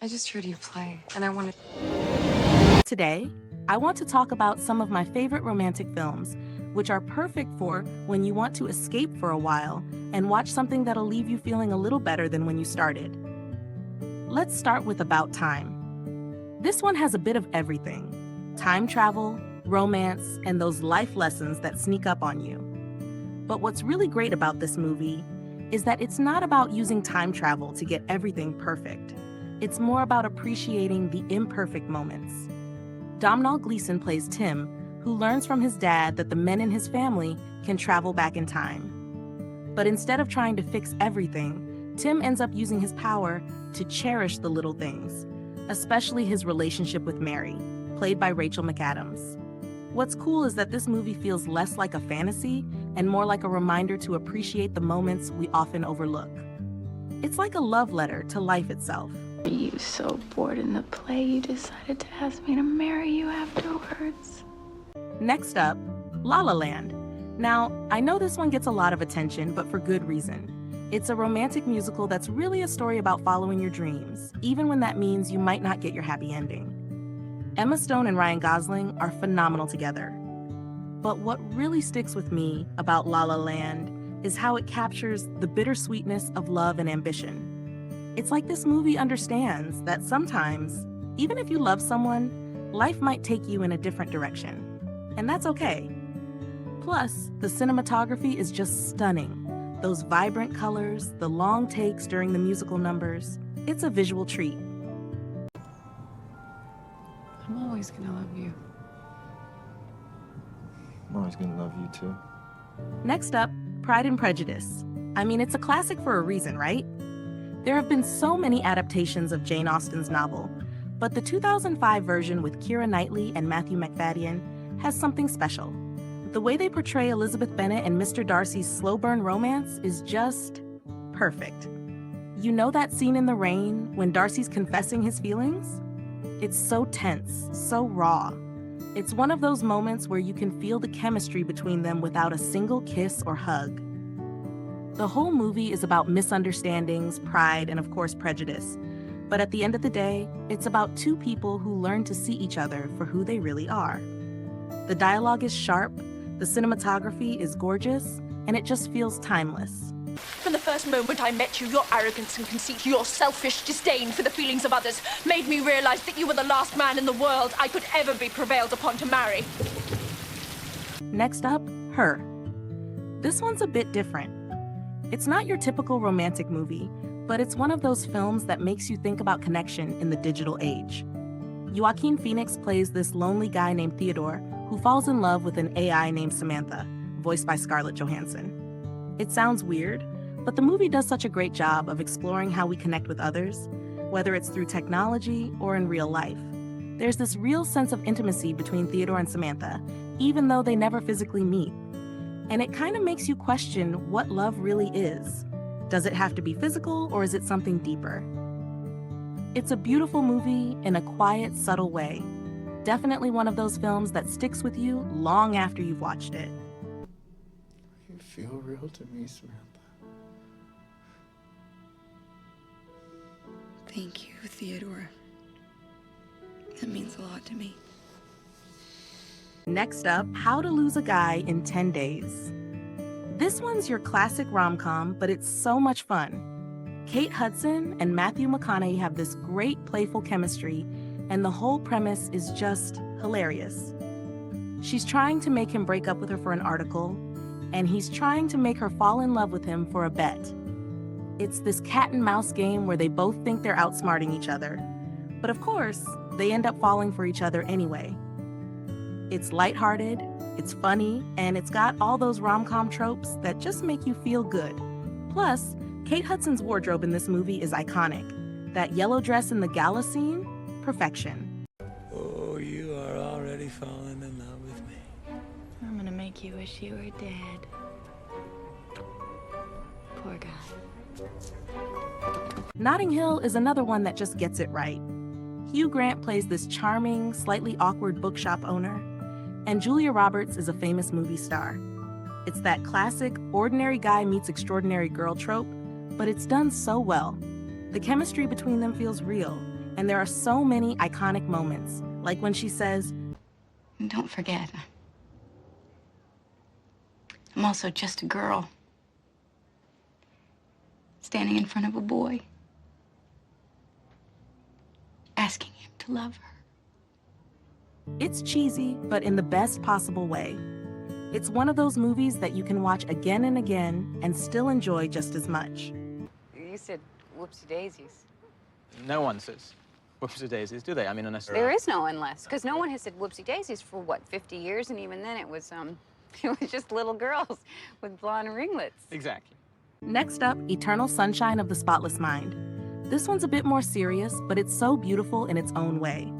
I just heard you play, and I wanted... Today, I want to talk about some of my favorite romantic films, which are perfect for when you want to escape for a while and watch something that'll leave you feeling a little better than when you started. Let's start with About Time. This one has a bit of everything: time travel, romance, and those life lessons that sneak up on you. But what's really great about this movie is that it's not about using time travel to get everything perfect. It's more about appreciating the imperfect moments. Domhnall Gleeson plays Tim, who learns from his dad that the men in his family can travel back in time. But instead of trying to fix everything, Tim ends up using his power to cherish the little things, especially his relationship with Mary, played by Rachel McAdams. What's cool is that this movie feels less like a fantasy and more like a reminder to appreciate the moments we often overlook. It's like a love letter to life itself. Are you so bored in the play you decided to ask me to marry you afterwards? Next up, La La Land. Now, I know this one gets a lot of attention, but for good reason. It's a romantic musical that's really a story about following your dreams, even when that means you might not get your happy ending. Emma Stone and Ryan Gosling are phenomenal together. But what really sticks with me about La La Land is how it captures the bittersweetness of love and ambition. It's like this movie understands that sometimes, even if you love someone, life might take you in a different direction. And that's okay. Plus, the cinematography is just stunning. Those vibrant colors, the long takes during the musical numbers. It's a visual treat. I'm always gonna love you. I'm always gonna love you too. Next up, Pride and Prejudice. I mean, it's a classic for a reason, right? There have been so many adaptations of Jane Austen's novel, but the 2005 version with Keira Knightley and Matthew Macfadyen has something special. The way they portray Elizabeth Bennet and Mr. Darcy's slow burn romance is just perfect. You know that scene in the rain when Darcy's confessing his feelings? It's so tense, so raw. It's one of those moments where you can feel the chemistry between them without a single kiss or hug. The whole movie is about misunderstandings, pride, and of course prejudice. But at the end of the day, it's about two people who learn to see each other for who they really are. The dialogue is sharp, the cinematography is gorgeous, and it just feels timeless. From the first moment I met you, your arrogance and conceit, your selfish disdain for the feelings of others made me realize that you were the last man in the world I could ever be prevailed upon to marry. Next up, Her. This one's a bit different. It's not your typical romantic movie, but it's one of those films that makes you think about connection in the digital age. Joaquin Phoenix plays this lonely guy named Theodore who falls in love with an AI named Samantha, voiced by Scarlett Johansson. It sounds weird, but the movie does such a great job of exploring how we connect with others, whether it's through technology or in real life. There's this real sense of intimacy between Theodore and Samantha, even though they never physically meet. And it kind of makes you question what love really is. Does it have to be physical, or is it something deeper? It's a beautiful movie in a quiet, subtle way. Definitely one of those films that sticks with you long after you've watched it. You feel real to me, Samantha. Thank you, Theodore. That means a lot to me. Next up, How to Lose a Guy in 10 Days. This one's your classic rom-com, but it's so much fun. Kate Hudson and Matthew McConaughey have this great playful chemistry, and the whole premise is just hilarious. She's trying to make him break up with her for an article, and he's trying to make her fall in love with him for a bet. It's this cat and mouse game where they both think they're outsmarting each other. But of course, they end up falling for each other anyway. It's lighthearted, it's funny, and it's got all those rom-com tropes that just make you feel good. Plus, Kate Hudson's wardrobe in this movie is iconic. That yellow dress in the gala scene, perfection. Oh, you are already falling in love with me. I'm gonna make you wish you were dead. Poor guy. Notting Hill is another one that just gets it right. Hugh Grant plays this charming, slightly awkward bookshop owner, and Julia Roberts is a famous movie star. It's that classic ordinary guy meets extraordinary girl trope, but it's done so well. The chemistry between them feels real, And there are so many iconic moments, like when she says, And don't forget, I'm also just a girl standing in front of a boy, asking him to love her. it's cheesy, but in the best possible way. It's one of those movies that you can watch again and again and still enjoy just as much. You said whoopsie daisies. No one says whoopsie daisies, do they? I mean, unless There is no unless, because no one has said whoopsie daisies for what, 50 years, and even then it was just little girls with blonde ringlets. Exactly. Next up, Eternal Sunshine of the Spotless Mind. This one's a bit more serious, but it's so beautiful in its own way.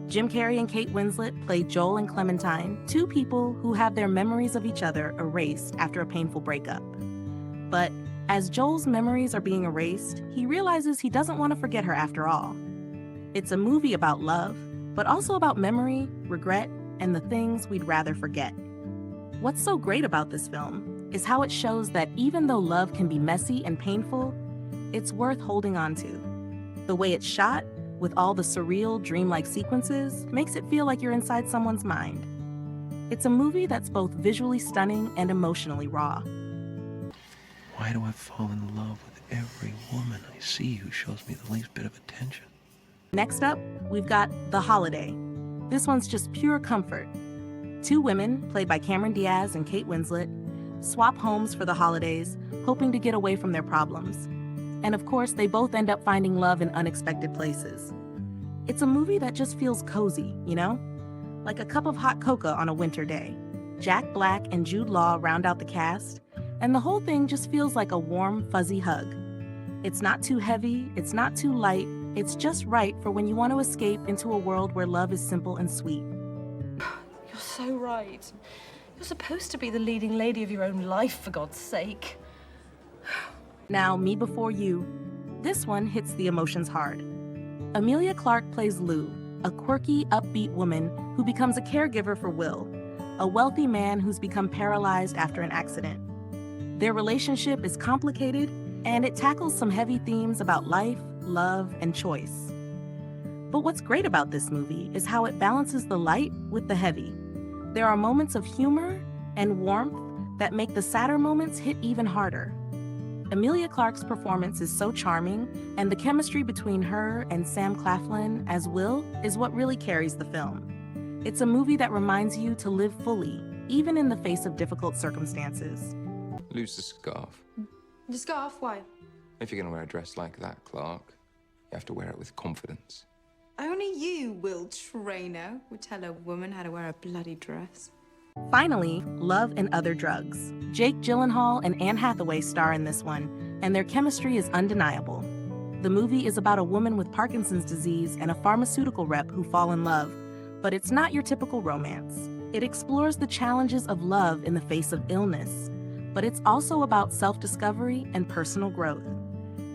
Jim Carrey and Kate Winslet play Joel and Clementine, two people who have their memories of each other erased after a painful breakup. But as Joel's memories are being erased, he realizes he doesn't want to forget her after all. It's a movie about love, but also about memory, regret, and the things we'd rather forget. What's so great about this film is how it shows that even though love can be messy and painful, it's worth holding on to. The way it's shot, with all the surreal, dreamlike sequences, makes it feel like you're inside someone's mind. It's a movie that's both visually stunning and emotionally raw. Why do I fall in love with every woman I see who shows me the least bit of attention? Next up, we've got The Holiday. This one's just pure comfort. Two women, played by Cameron Diaz and Kate Winslet, swap homes for the holidays, hoping to get away from their problems. And of course, they both end up finding love in unexpected places. It's a movie that just feels cozy, you know? Like a cup of hot cocoa on a winter day. Jack Black and Jude Law round out the cast, and the whole thing just feels like a warm, fuzzy hug. It's not too heavy, it's not too light, it's just right for when you want to escape into a world where love is simple and sweet. You're so right. You're supposed to be the leading lady of your own life, for God's sake. Now, Me Before You. This one hits the emotions hard. Emilia Clarke plays Lou, a quirky, upbeat woman who becomes a caregiver for Will, a wealthy man who's become paralyzed after an accident. Their relationship is complicated, and it tackles some heavy themes about life, love, and choice. But what's great about this movie is how it balances the light with the heavy. There are moments of humor and warmth that make the sadder moments hit even harder. Emilia Clarke's performance is so charming, and the chemistry between her and Sam Claflin as Will is what really carries the film. It's a movie that reminds you to live fully, even in the face of difficult circumstances. Lose the scarf. The scarf? Why? If you're going to wear a dress like that, Clark, you have to wear it with confidence. Only you, Will Trainer, would tell a woman how to wear a bloody dress. Finally, Love and Other Drugs. Jake Gyllenhaal and Anne Hathaway star in this one, and their chemistry is undeniable. The movie is about a woman with Parkinson's disease and a pharmaceutical rep who fall in love, but it's not your typical romance. It explores the challenges of love in the face of illness, but it's also about self-discovery and personal growth.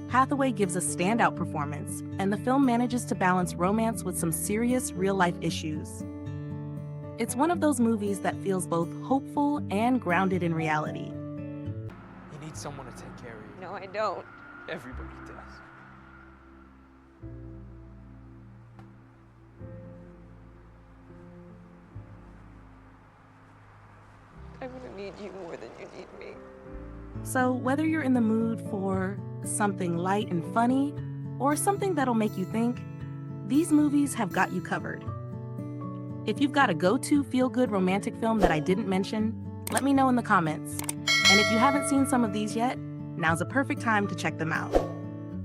Hathaway gives a standout performance, and the film manages to balance romance with some serious real-life issues. It's one of those movies that feels both hopeful and grounded in reality. You need someone to take care of you. No, I don't. Everybody does. I'm gonna need you more than you need me. So whether you're in the mood for something light and funny, or something that'll make you think, these movies have got you covered. If you've got a go-to feel-good romantic film that I didn't mention, let me know in the comments. And if you haven't seen some of these yet, now's a perfect time to check them out.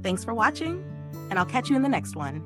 Thanks for watching, and I'll catch you in the next one.